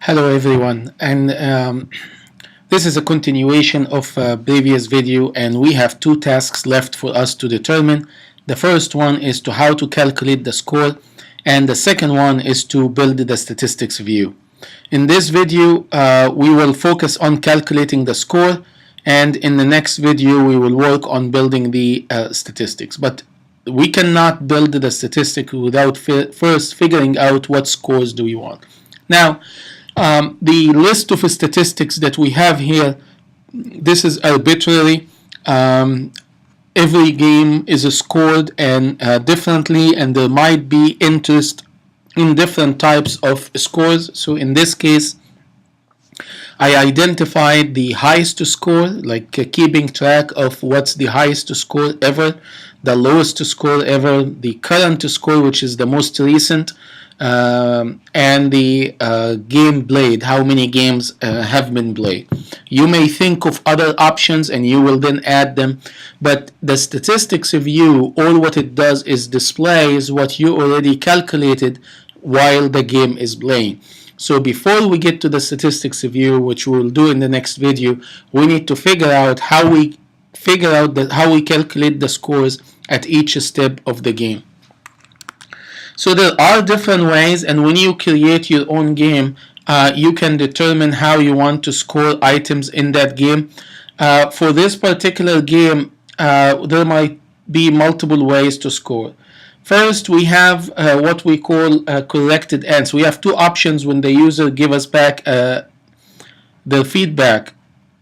Hello everyone, and this is a continuation of a previous video, and we have two tasks left for us to determine. The first one is to how to calculate the score, and the second one is to build the statistics view. In this video we will focus on calculating the score, and in the next video we will work on building the statistics. But we cannot build the statistic without first figuring out what scores do we want. Now, the list of statistics that we have here, this is arbitrary. Every game is scored and differently, and there might be interest in different types of scores. So in this case, I identified the highest score, like keeping track of what's the highest score ever, the lowest score ever, the current score, which is the most recent, and the game played, how many games have been played. You may think of other options and you will then add them, but the statistics view, all what it does is displays what you already calculated while the game is playing. So before we get to the statistics view, which we'll do in the next video, we need to figure out how we calculate the scores at each step of the game. So there are different ways, and when you create your own game, you can determine how you want to score items in that game. For this particular game, there might be multiple ways to score. First, we have what we call corrected answer. We have two options when the user gives us back the feedback.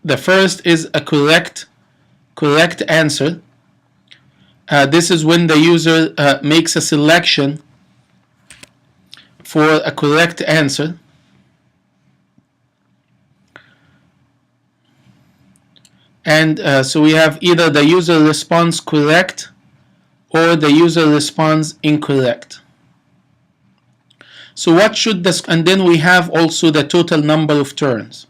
The first is a correct answer. This is when the user makes a selection for a correct answer. And so we have either the user responds correct or the user responds incorrect. So what should this, and then we have also the total number of turns,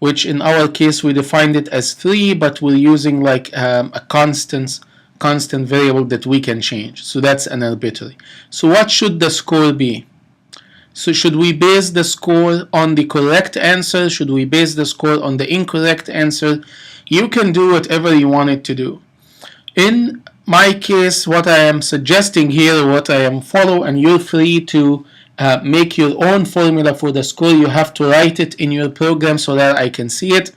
which in our case we defined it as 3, but we're using like a constant variable that we can change. So that's an arbitrary. So what should the score be? So should we base the score on the correct answer? Should we base the score on the incorrect answer? You can do whatever you want it to do. In my case, what I am suggesting here, what I am following, and you're free to make your own formula for the score. You have to write it in your program so that I can see it.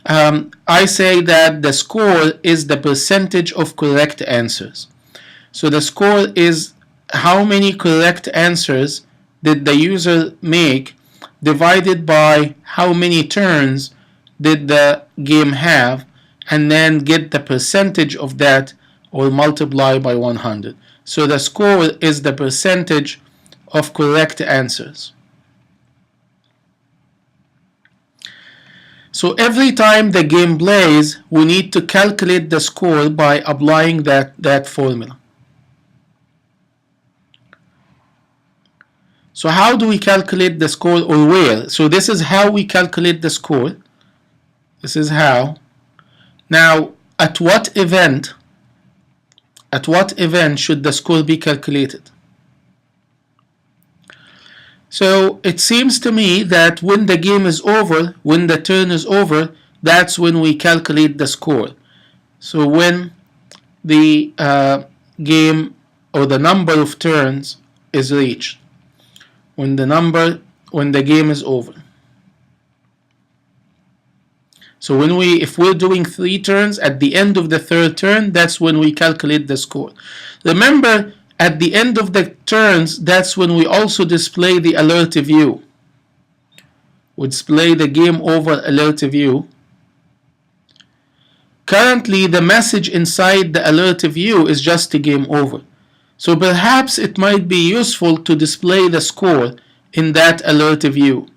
I say that the score is the percentage of correct answers. So the score is how many correct answers did the user make divided by how many turns did the game have, and then get the percentage of that or multiply by 100. So the score is the percentage of correct answers. So every time the game plays, we need to calculate the score by applying that formula. So how do we calculate the score, or where? So this is how we calculate the score. This is how. Now, at what event should the score be calculated? So it seems to me that when the game is over, when the turn is over, that's when we calculate the score. So when the game or the number of turns is reached, when the game is over. So if we're doing 3 turns, at the end of the 3rd turn, that's when we calculate the score. Remember, at the end of the turns, that's when we also display the alert view. We display the game over alert view. Currently, the message inside the alert view is just a game over. So perhaps it might be useful to display the score in that alert view.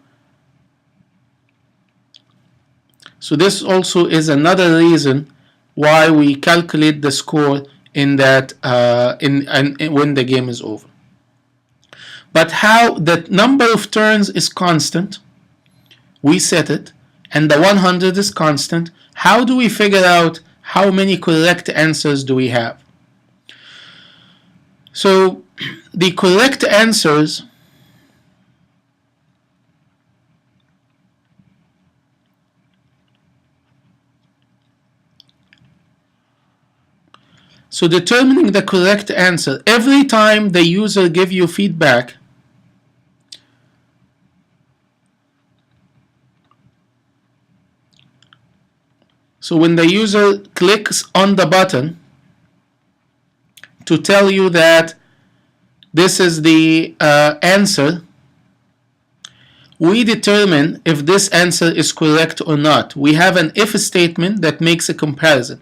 So this also is another reason why we calculate the score in that when the game is over. But how the number of turns is constant, we set it, and the 100 is constant. How do we figure out how many correct answers do we have? So the correct answers So determining the correct answer. Every time the user give you feedback, so when the user clicks on the button to tell you that this is the answer, we determine if this answer is correct or not. We have an if statement that makes a comparison.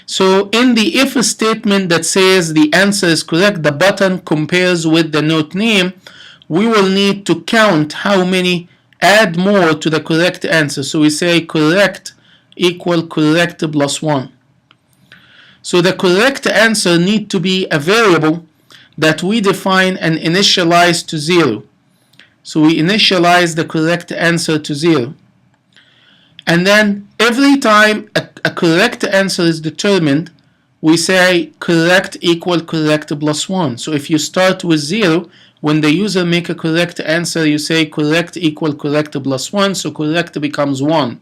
So in the if statement that says the answer is correct, the button compares with the note name, we will need to count how many, add more to the correct answer. So we say correct equal correct plus 1. So the correct answer need to be a variable that we define and initialize to 0. So we initialize the correct answer to 0. And then every time a correct answer is determined, we say correct equal correct plus 1. So if you start with 0, when the user make a correct answer, you say correct equal correct plus 1, so correct becomes 1.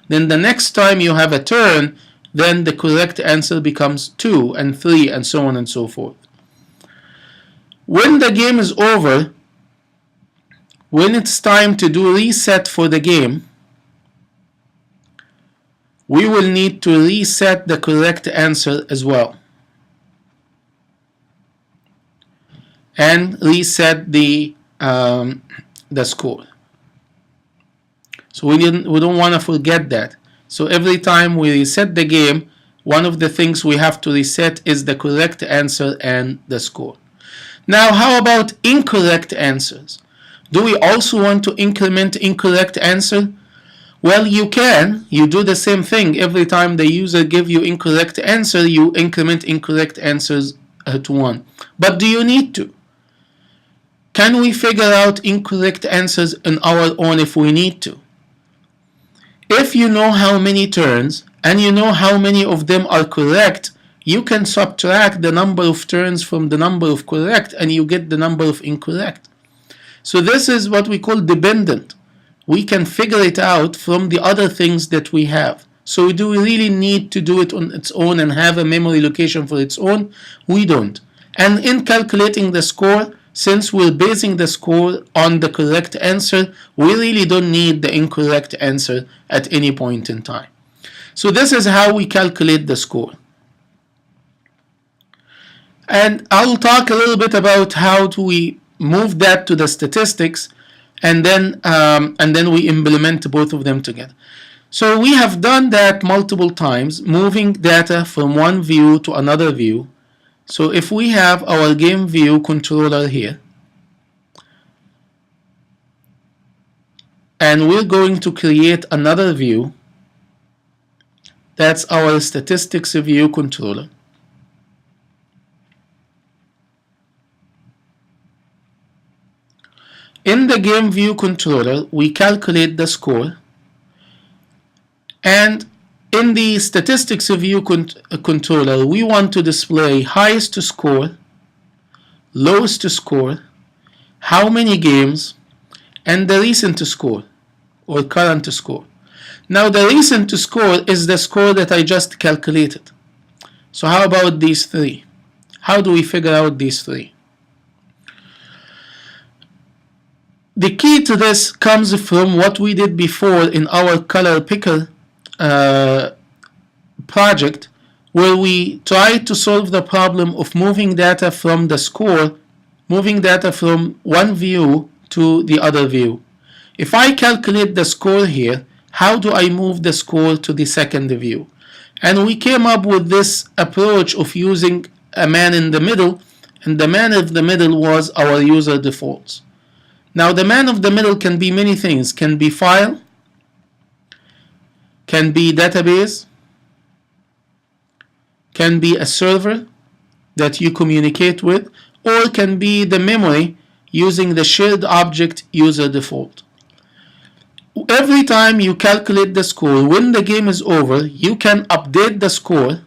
Then the next time you have a turn, then the correct answer becomes 2 and 3 and so on and so forth. When the game is over, when it's time to do reset for the game, we will need to reset the correct answer as well and reset the score. So we don't want to forget that. So every time we reset the game, one of the things we have to reset is the correct answer and the score. Now, how about incorrect answers? Do we also want to increment incorrect answer? Well, you can. You do the same thing. Every time the user give you incorrect answer, you increment incorrect answers to 1. But do you need to? Can we figure out incorrect answers on our own if we need to? If you know how many turns and you know how many of them are correct, you can subtract the number of turns from the number of correct and you get the number of incorrect. So this is what we call dependent. We can figure it out from the other things that we have. So do we really need to do it on its own and have a memory location for its own? We don't. And in calculating the score, since we're basing the score on the correct answer, we really don't need the incorrect answer at any point in time. So this is how we calculate the score. And I'll talk a little bit about how do we move that to the statistics, and then we implement both of them together. So we have done that multiple times, moving data from one view to another view. So if we have our game view controller here, and we're going to create another view, that's our statistics view controller. In the game view controller, we calculate the score, and in the statistics view controller, we want to display highest score, lowest score, how many games, and the recent score or current score. Now the recent score is the score that I just calculated. So how about these three? How do we figure out these three? The key to this comes from what we did before in our color picker project, where we tried to solve the problem of moving data from the score, moving data from one view to the other view. If I calculate the score here, how do I move the score to the second view? And we came up with this approach of using a man in the middle, and the man of the middle was our user defaults. Now the man of the middle can be many things. Can be file, can be database, can be a server that you communicate with, or can be the memory using the shared object user default. Every time you calculate the score, when the game is over, you can update the score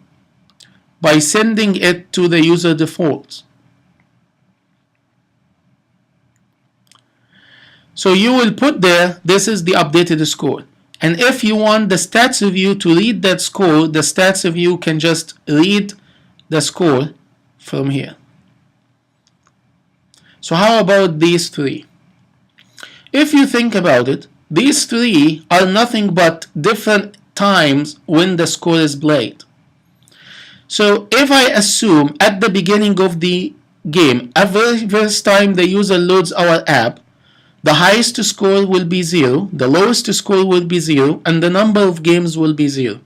by sending it to the user defaults. So you will put there, this is the updated score. And if you want the stats view to read that score, the stats view can just read the score from here. So how about these three? If you think about it, these three are nothing but different times when the score is played. So if I assume at the beginning of the game, every first time the user loads our app, the highest score will be 0, the lowest score will be 0, and the number of games will be 0.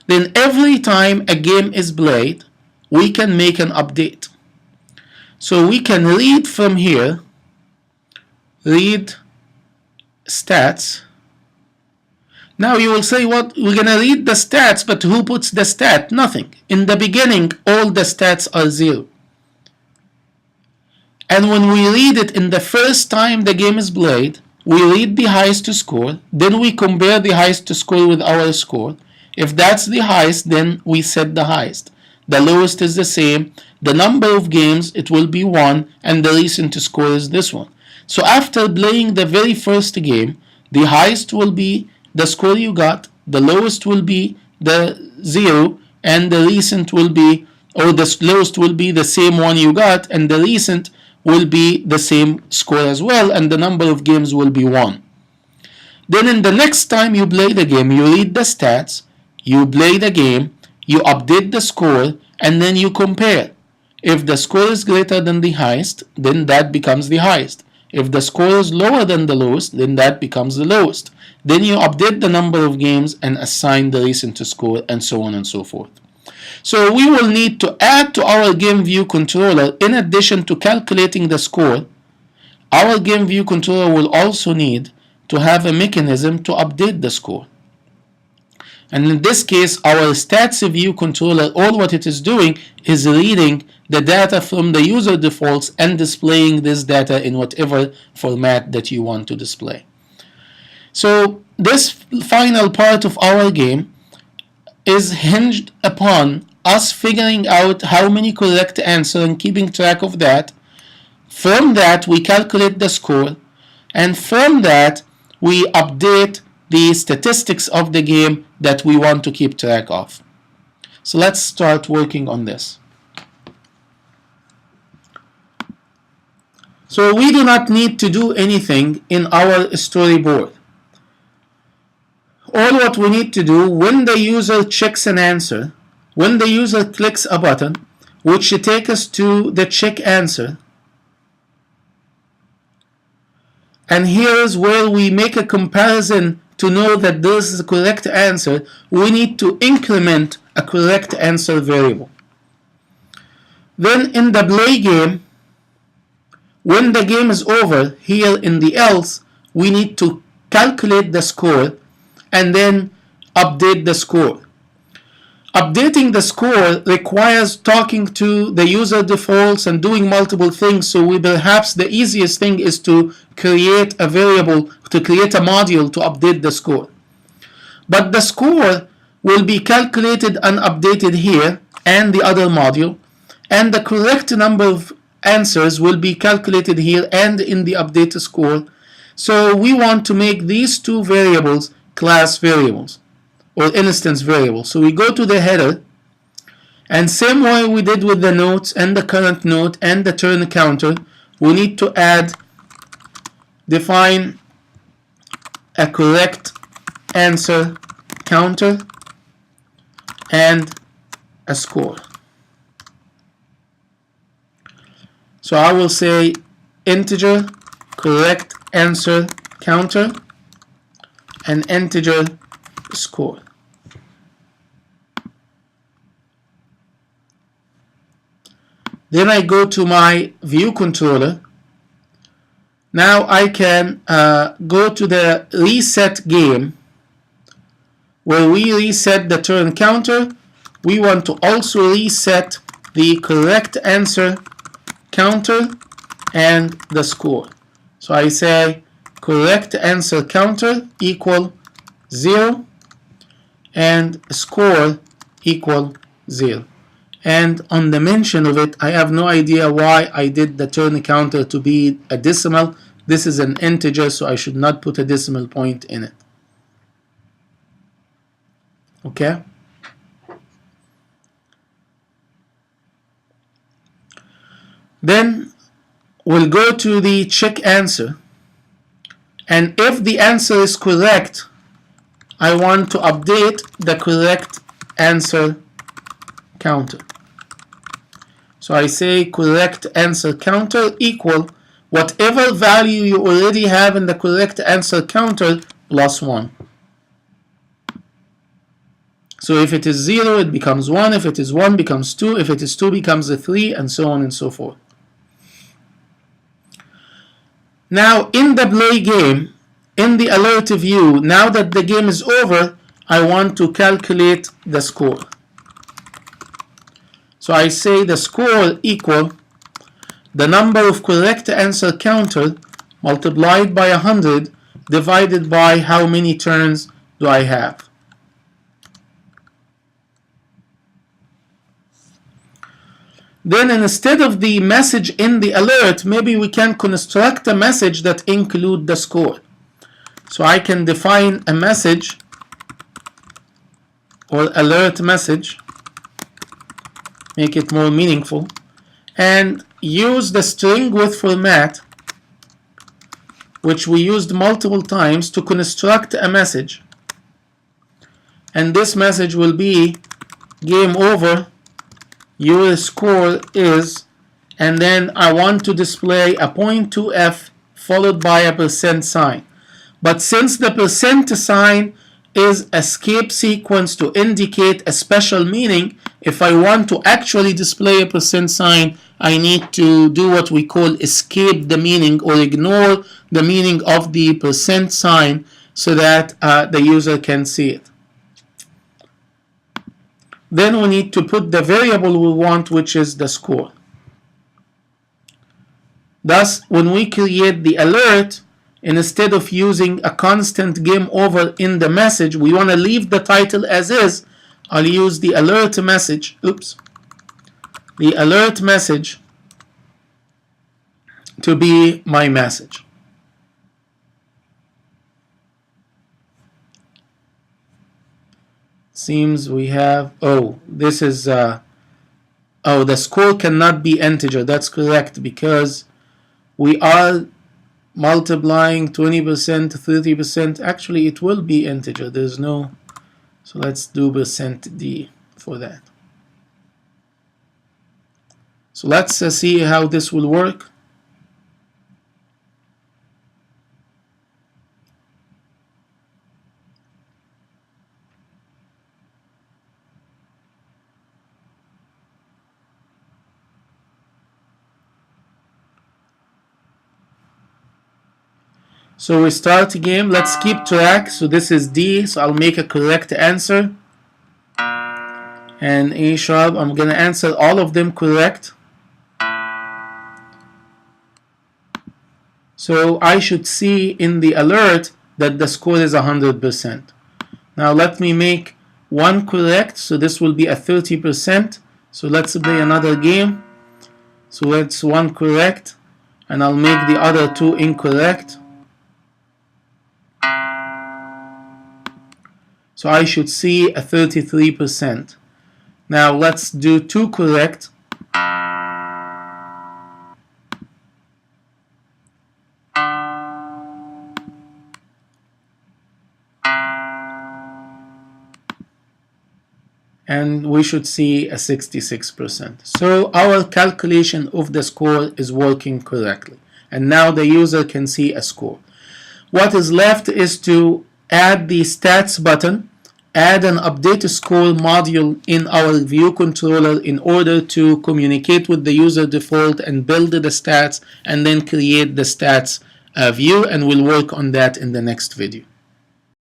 Then every time a game is played, we can make an update. So we can read from here, read stats. Now you will say, what, we're going to read the stats, but who puts the stat? Nothing. In the beginning, all the stats are 0. And when we read it in the first time the game is played, we read the highest score, then we compare the highest score with our score. If that's the highest, then we set the highest. The lowest is the same. The number of games, it will be 1, and the recent score is this one. So after playing the very first game, the highest will be the score you got, the lowest will be the 0, and the recent will be, or the lowest will be the same one you got, and the recent will be the same score as well, and the number of games will be 1. Then in the next time you play the game, you read the stats, you play the game, you update the score, and then you compare. If the score is greater than the highest, then that becomes the highest. If the score is lower than the lowest, then that becomes the lowest. Then you update the number of games and assign the recent score, and so on and so forth. So we will need to add to our game view controller, in addition to calculating the score, our game view controller will also need to have a mechanism to update the score. And in this case, our stats view controller, all what it is doing is reading the data from the user defaults and displaying this data in whatever format that you want to display. So this final part of our game is hinged upon us figuring out how many correct answers and keeping track of that. From that, we calculate the score, and from that, we update the statistics of the game that we want to keep track of. So let's start working on this. So we do not need to do anything in our storyboard. All what we need to do, when the user checks an answer, when the user clicks a button, which takes us to the check answer, and here's where we make a comparison to know that this is the correct answer, we need to increment a correct answer variable. Then in the play game, when the game is over, here in the else, we need to calculate the score and then update the score. Updating the score requires talking to the user defaults and doing multiple things, so perhaps the easiest thing is to create a variable, to create a module to update the score. But the score will be calculated and updated here and the other module, and the correct number of answers will be calculated here and in the updated score. So we want to make these two variables class variables or instance variables. So we go to the header, and same way we did with the notes and the current note and the turn counter, we need to define a correct answer counter and a score. So I will say integer correct answer counter and integer score. Then I go to my view controller. Now I can go to the reset game, where we reset the turn counter. We want to also reset the correct answer counter and the score. So I say correct answer counter equal 0 and score equal 0. And on the mention of it, I have no idea why I did the turn counter to be a decimal. This is an integer, so I should not put a decimal point in it. Okay? Then we'll go to the check answer, and if the answer is correct, I want to update the correct answer counter. So I say correct answer counter equal whatever value you already have in the correct answer counter plus 1. So if it is 0, it becomes 1. If it is 1, becomes 2. If it is 2, becomes a 3, and so on and so forth. Now in the play game, in the alert view, now that the game is over, I want to calculate the score. So I say the score equal the number of correct answer counter multiplied by 100 divided by how many turns do I have. Then instead of the message in the alert, maybe we can construct a message that include the score. So I can define a message or alert message, make it more meaningful, and use the string with format, which we used multiple times, to construct a message. And this message will be game over, your score is, and then I want to display a .2f followed by a percent sign. But since the percent sign is a escape sequence to indicate a special meaning, if I want to actually display a percent sign, I need to do what we call escape the meaning, or ignore the meaning of the percent sign so that the user can see it. Then we need to put the variable we want, which is the score. Thus, when we create the alert, instead of using a constant game over in the message, we want to leave the title as is. I'll use the alert message, the alert message to be my message. Seems we have, this is, the score cannot be integer. That's correct, because we are multiplying 20%, 30%. Actually, it will be integer. There's no, so let's do %d for that. So let's see how this will work. So we start the game. Let's keep track. So this is D, so I'll make a correct answer. And A sharp, I'm going to answer all of them correct. So I should see in the alert that the score is 100%. Now let me make one correct, so this will be a 30%. So let's play another game. So it's one correct, and I'll make the other two incorrect. So I should see a 33%. Now let's do two correct. And we should see a 66%. So our calculation of the score is working correctly. And now the user can see a score. What is left is to add the stats button, add an update score module in our view controller in order to communicate with the user default and build the stats, and then create the stats view, and we'll work on that in the next video.